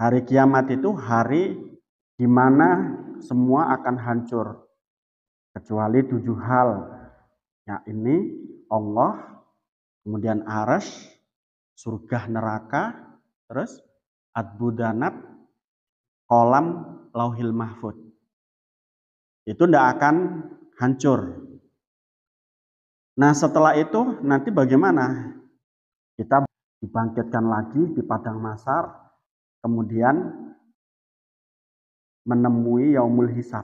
Hari kiamat itu hari di mana semua akan hancur. Kecuali 7 hal. Ya, ini Allah, kemudian arsy, surga neraka, terus adbudanat, kolam lauhil mahfud. Itu tidak akan hancur. Nah setelah itu nanti bagaimana? Kita dibangkitkan lagi di padang mahsyar, kemudian menemui yaumul hisab.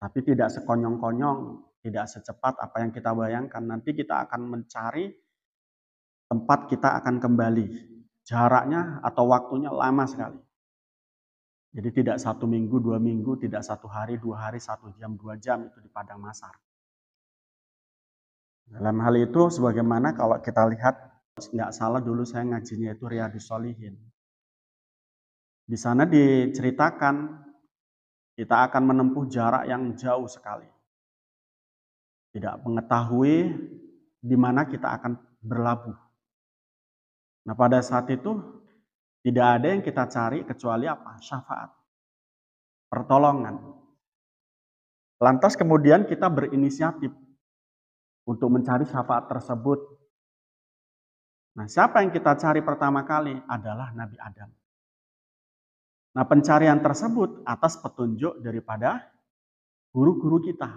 Tapi tidak sekonyong-konyong, tidak secepat apa yang kita bayangkan. Nanti kita akan mencari tempat kita akan kembali. Jaraknya atau waktunya lama sekali. Jadi tidak 1 minggu, 2 minggu, tidak 1 hari, 2 hari, 1 jam, 2 jam itu di padang mahsyar. Dalam hal itu sebagaimana kalau kita lihat, nggak salah dulu saya ngajinya itu Riyadhus Shalihin. Di sana diceritakan kita akan menempuh jarak yang jauh sekali. Tidak mengetahui di mana kita akan berlabuh. Nah pada saat itu tidak ada yang kita cari kecuali apa? Syafaat. Pertolongan. Lantas kemudian kita berinisiatif untuk mencari syafaat tersebut. Nah siapa yang kita cari pertama kali? Adalah Nabi Adam. Nah pencarian tersebut atas petunjuk daripada guru-guru kita.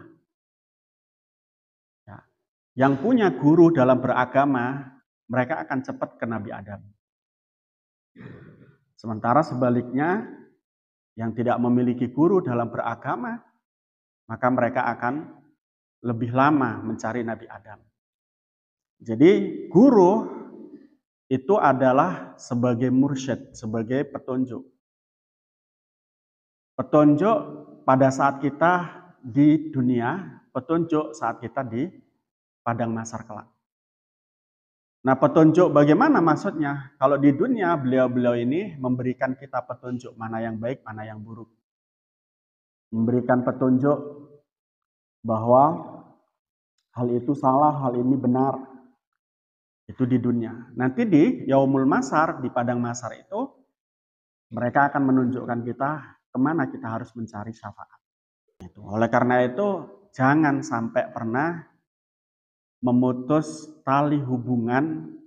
Ya. Yang punya guru dalam beragama, mereka akan cepat ke Nabi Adam. Sementara sebaliknya, yang tidak memiliki guru dalam beragama, maka mereka akan lebih lama mencari Nabi Adam. Jadi guru itu adalah sebagai mursyid, sebagai petunjuk. Petunjuk pada saat kita di dunia, petunjuk saat kita di padang mahsyar kelak. Nah petunjuk bagaimana maksudnya? Kalau di dunia beliau-beliau ini memberikan kita petunjuk mana yang baik, mana yang buruk. Memberikan petunjuk bahwa hal itu salah, hal ini benar. Itu di dunia. Nanti di yaumul mahsyar, di padang mahsyar itu, mereka akan menunjukkan kita kemana kita harus mencari syafaat. Oleh karena itu, jangan sampai pernah memutus tali hubungan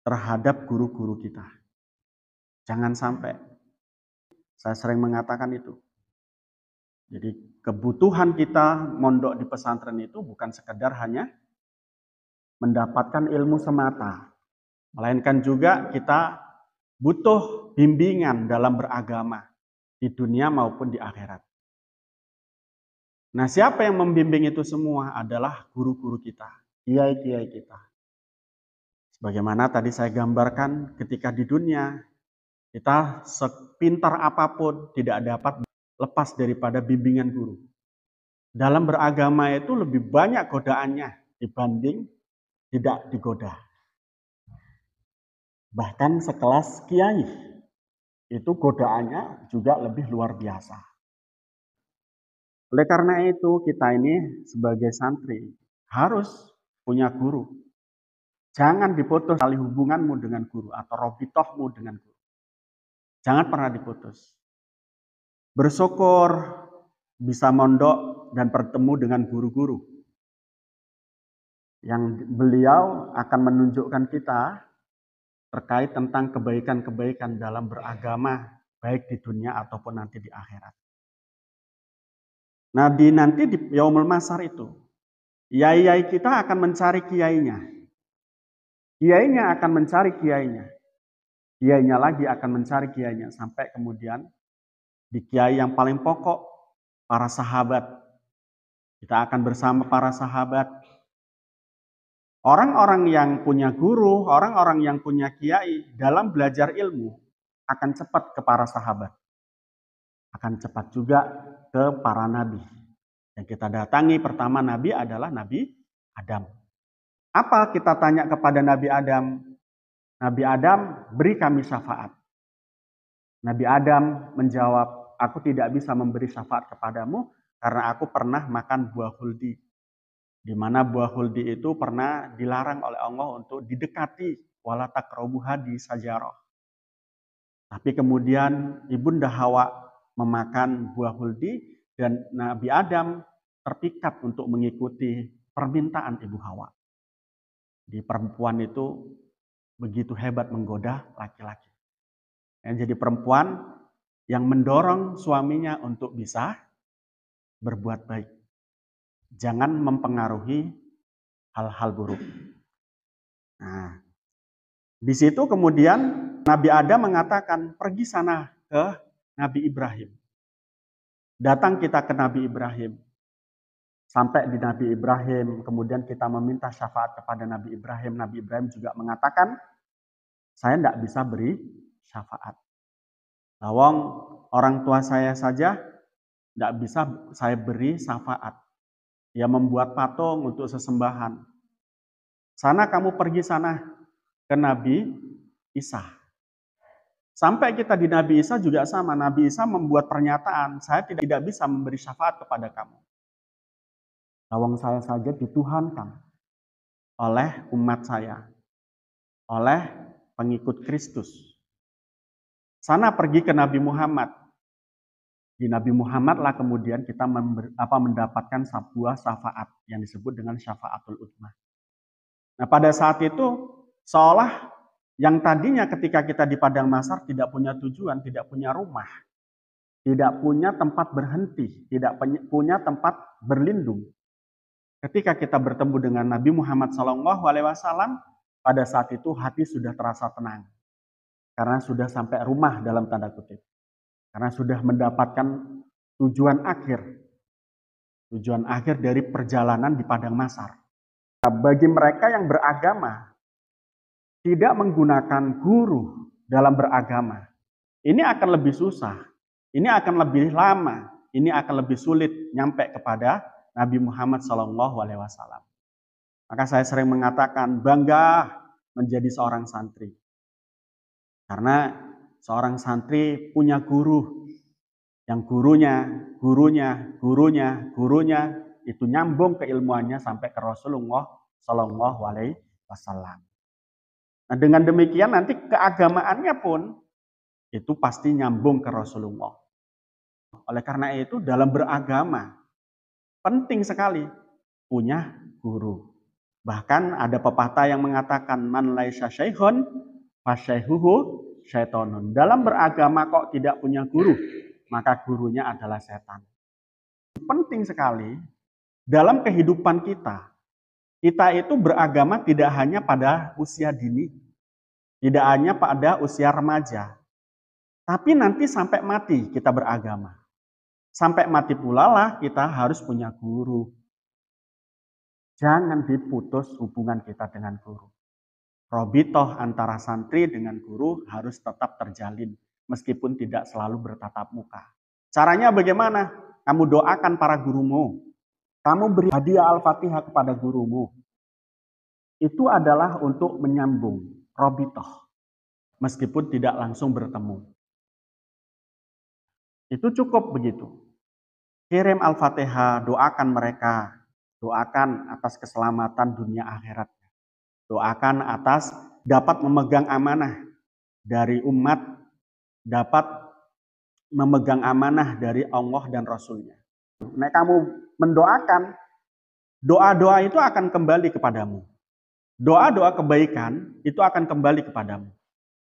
terhadap guru-guru kita. Jangan sampai. Saya sering mengatakan itu. Jadi kebutuhan kita mondok di pesantren itu bukan sekedar hanya mendapatkan ilmu semata. Melainkan juga kita butuh bimbingan dalam beragama di dunia maupun di akhirat. Nah, siapa yang membimbing itu semua adalah guru-guru kita, kiai-kiai kita. Sebagaimana tadi saya gambarkan ketika di dunia, kita sepintar apapun tidak dapat lepas daripada bimbingan guru. Dalam beragama itu lebih banyak godaannya dibanding tidak digoda. Bahkan sekelas kiai, itu godaannya juga lebih luar biasa. Oleh karena itu kita ini sebagai santri harus punya guru. Jangan diputus tali hubunganmu dengan guru atau robitohmu dengan guru. Jangan pernah diputus. Bersyukur bisa mondok dan bertemu dengan guru-guru yang beliau akan menunjukkan kita terkait tentang kebaikan-kebaikan dalam beragama baik di dunia ataupun nanti di akhirat. Nah, nanti di yaumul mahsyar itu, kiai kita akan mencari kiainya. Kiainya akan mencari kiainya. Kiainya lagi akan mencari kiainya. Sampai kemudian di kiai yang paling pokok, para sahabat. Kita akan bersama para sahabat. Orang-orang yang punya guru, orang-orang yang punya kiai, dalam belajar ilmu, akan cepat ke para sahabat. Akan cepat juga ke para nabi. Yang kita datangi pertama nabi adalah Nabi Adam. Apa kita tanya kepada Nabi Adam? Nabi Adam, beri kami syafaat. Nabi Adam menjawab, aku tidak bisa memberi syafaat kepadamu karena aku pernah makan buah huldi. Di mana buah huldi itu pernah dilarang oleh Allah untuk didekati, wala taqrabu hadi sajarah. Tapi kemudian Ibunda Hawa memakan buah huldi dan Nabi Adam terpikat untuk mengikuti permintaan Ibu Hawa. Di perempuan itu begitu hebat menggoda laki-laki. Jadi perempuan yang mendorong suaminya untuk bisa berbuat baik. Jangan mempengaruhi hal-hal buruk. Nah, di situ kemudian Nabi Adam mengatakan, pergi sana ke Nabi Ibrahim. Datang kita ke Nabi Ibrahim. Sampai di Nabi Ibrahim, kemudian kita meminta syafaat kepada Nabi Ibrahim. Nabi Ibrahim juga mengatakan, saya tidak bisa beri syafaat. Lawang orang tua saya saja tidak bisa saya beri syafaat. Dia membuat patung untuk sesembahan. Sana kamu pergi sana ke Nabi Isa. Sampai kita di Nabi Isa juga sama. Nabi Isa membuat pernyataan, saya tidak bisa memberi syafaat kepada kamu. Lawang saya saja dituhankan oleh umat saya, oleh pengikut Kristus. Sana pergi ke Nabi Muhammad. Di Nabi Muhammad lah kemudian kita mendapatkan sebuah syafaat yang disebut dengan syafaatul utsmah. Nah pada saat itu seolah yang tadinya ketika kita di padang mahsyar tidak punya tujuan, tidak punya rumah, tidak punya tempat berhenti, tidak punya tempat berlindung. Ketika kita bertemu dengan Nabi Muhammad SAW, pada saat itu hati sudah terasa tenang. Karena sudah sampai rumah dalam tanda kutip. Karena sudah mendapatkan tujuan akhir dari perjalanan di padang mahsyar. Nah, bagi mereka yang beragama, tidak menggunakan guru dalam beragama, ini akan lebih susah, ini akan lebih lama, ini akan lebih sulit nyampe kepada Nabi Muhammad SAW. Maka saya sering mengatakan bangga menjadi seorang santri. Karena seorang santri punya guru, yang gurunya itu nyambung keilmuannya sampai ke Rasulullah SAW. Nah dengan demikian nanti keagamaannya pun itu pasti nyambung ke Rasulullah. Oleh karena itu dalam beragama penting sekali punya guru. Bahkan ada pepatah yang mengatakan man laisa syaikhun fasyaihuhu syaitonun. Dalam beragama kok tidak punya guru, maka gurunya adalah setan. Penting sekali dalam kehidupan kita. Kita itu beragama tidak hanya pada usia dini, tidak hanya pada usia remaja, tapi nanti sampai mati kita beragama. Sampai mati pula lah kita harus punya guru. Jangan diputus hubungan kita dengan guru. Robitoh antara santri dengan guru harus tetap terjalin, meskipun tidak selalu bertatap muka. Caranya bagaimana? Kamu doakan para gurumu. Kamu beri hadiah Al-Fatihah kepada gurumu. Itu adalah untuk menyambung robitoh, meskipun tidak langsung bertemu. Itu cukup begitu. Kirim Al-Fatihah, doakan mereka. Doakan atas keselamatan dunia akhirat. Doakan atas dapat memegang amanah dari umat, dapat memegang amanah dari Allah dan Rasul-Nya. Nah, kamu mendoakan, doa-doa itu akan kembali kepadamu. Doa-doa kebaikan itu akan kembali kepadamu.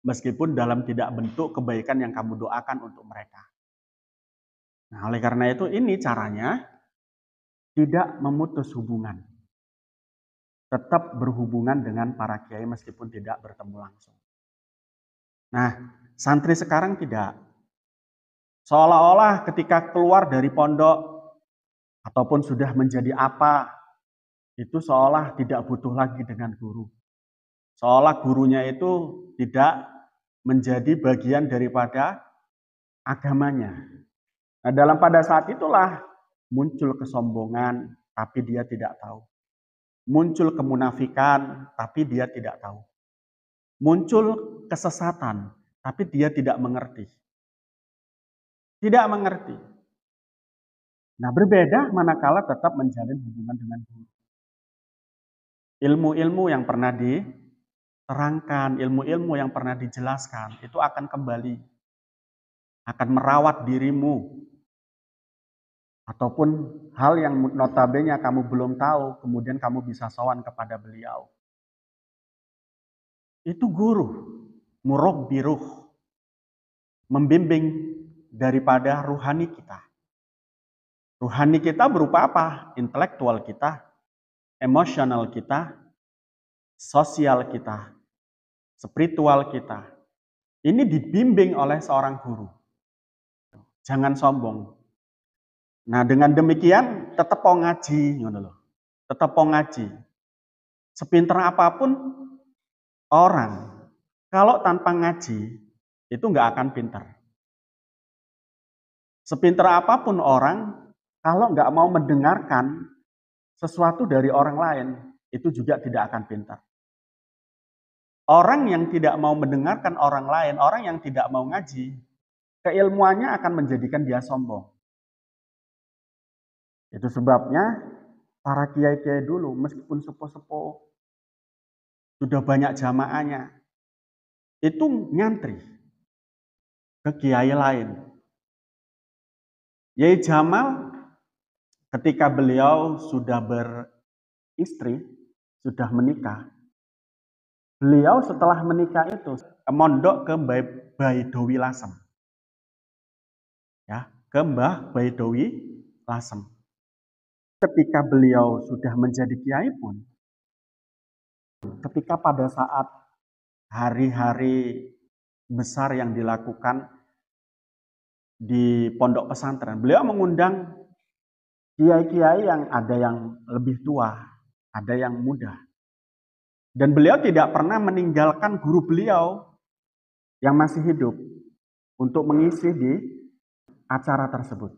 Meskipun dalam tidak bentuk kebaikan yang kamu doakan untuk mereka. Nah, oleh karena itu ini caranya tidak memutus hubungan. Tetap berhubungan dengan para kiai meskipun tidak bertemu langsung. Nah, santri sekarang tidak. Seolah-olah ketika keluar dari pondok ataupun sudah menjadi apa, itu seolah tidak butuh lagi dengan guru. Seolah gurunya itu tidak menjadi bagian daripada agamanya. Nah, pada saat itulah muncul kesombongan, tapi dia tidak tahu. Muncul kemunafikan, tapi dia tidak tahu. Muncul kesesatan, tapi dia tidak mengerti. Tidak mengerti. Nah, berbeda manakala tetap menjalin hubungan dengan guru. Ilmu-ilmu yang pernah terangkan, ilmu-ilmu yang pernah dijelaskan, itu akan kembali, akan merawat dirimu. Ataupun hal yang notabene kamu belum tahu, kemudian kamu bisa sowan kepada beliau. Itu guru, murabbi ruh, membimbing daripada ruhani kita. Ruhani kita berupa apa? Intelektual kita, emosional kita, sosial kita, spiritual kita. Ini dibimbing oleh seorang guru. Jangan sombong. Nah, dengan demikian tetap mau ngaji, tetap mau ngaji. Sepinter apapun orang, kalau tanpa ngaji itu nggak akan pinter. Sepinter apapun orang, kalau nggak mau mendengarkan sesuatu dari orang lain, itu juga tidak akan pintar. Orang yang tidak mau mendengarkan orang lain, orang yang tidak mau ngaji, keilmuannya akan menjadikan dia sombong. Itu sebabnya para kiai-kiai dulu, meskipun sepuh-sepuh, sudah banyak jamaahnya, itu nyantri ke kiai lain. Yai Jamal, ketika beliau sudah beristri, sudah menikah, beliau setelah menikah itu mondok ke Baidowi Lasem. Ya, ke Mbah Baidowi Lasem. Ketika beliau sudah menjadi kiai pun, ketika pada saat hari-hari besar yang dilakukan di pondok pesantren, beliau mengundang kiai-kiai yang ada yang lebih tua, ada yang muda. Dan beliau tidak pernah meninggalkan guru beliau yang masih hidup untuk mengisi di acara tersebut.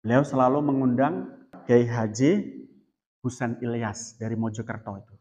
Beliau selalu mengundang Kiai Haji Husain Ilyas dari Mojokerto itu.